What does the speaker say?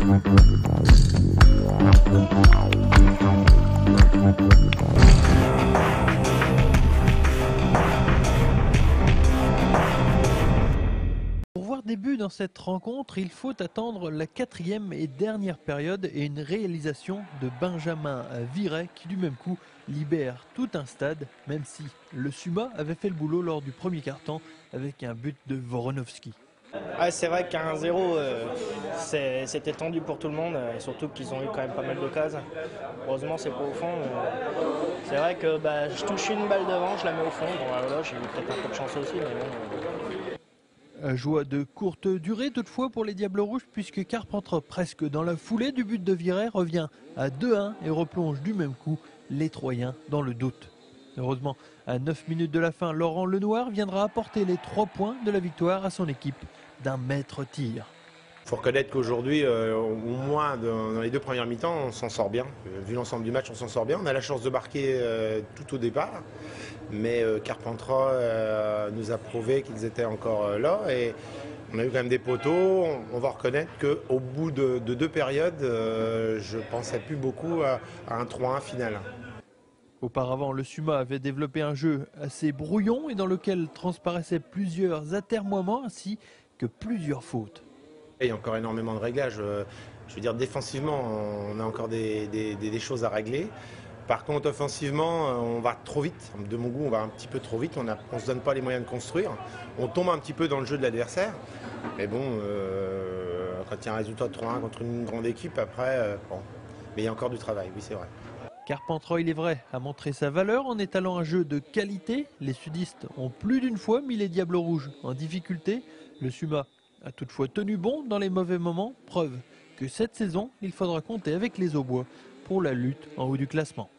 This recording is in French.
Pour voir des buts dans cette rencontre, il faut attendre la 4e et dernière période et une réalisation de Benjamin Viret qui du même coup libère tout un stade, même si le Suma avait fait le boulot lors du premier quart-temps avec un but de Voronovski. Ah, c'est vrai qu'à 1-0, c'était tendu pour tout le monde, surtout qu'ils ont eu quand même pas mal d'occasions. Heureusement, c'est pas au fond. C'est vrai que je touche une balle devant, je la mets au fond. Bon, voilà, j'ai eu peut-être un peu de chance aussi, mais bon. Joie de courte durée toutefois pour les Diables Rouges puisque Carpentras, presque dans la foulée du but de Viret, revient à 2-1 et replonge du même coup les Troyens dans le doute. Heureusement, à 9 minutes de la fin, Laurent Lenoir viendra apporter les 3 points de la victoire à son équipe d'un maître tir. Il faut reconnaître qu'aujourd'hui, au moins dans les 2 premières mi-temps, on s'en sort bien. Vu l'ensemble du match, on s'en sort bien. On a la chance de marquer tout au départ. Mais Carpentras nous a prouvé qu'ils étaient encore là. Et on a eu quand même des poteaux. On va reconnaître qu'au bout de 2 périodes, je ne pensais plus beaucoup à un 3-1 final. Auparavant, le Suma avait développé un jeu assez brouillon et dans lequel transparaissaient plusieurs atermoiements ainsi que plusieurs fautes. Il y a encore énormément de réglages. Je veux dire, défensivement, on a encore des choses à régler. Par contre, offensivement, on va trop vite. De mon goût, on va un petit peu trop vite. On ne se donne pas les moyens de construire. On tombe un petit peu dans le jeu de l'adversaire. Mais bon, quand il y a un résultat de 3-1 contre une grande équipe, après, bon. Mais il y a encore du travail, oui, c'est vrai. Carpentras, il est vrai, a montré sa valeur en étalant un jeu de qualité. Les sudistes ont plus d'une fois mis les Diables Rouges en difficulté. Le Suma a toutefois tenu bon dans les mauvais moments. Preuve que cette saison, il faudra compter avec les Aubois pour la lutte en haut du classement.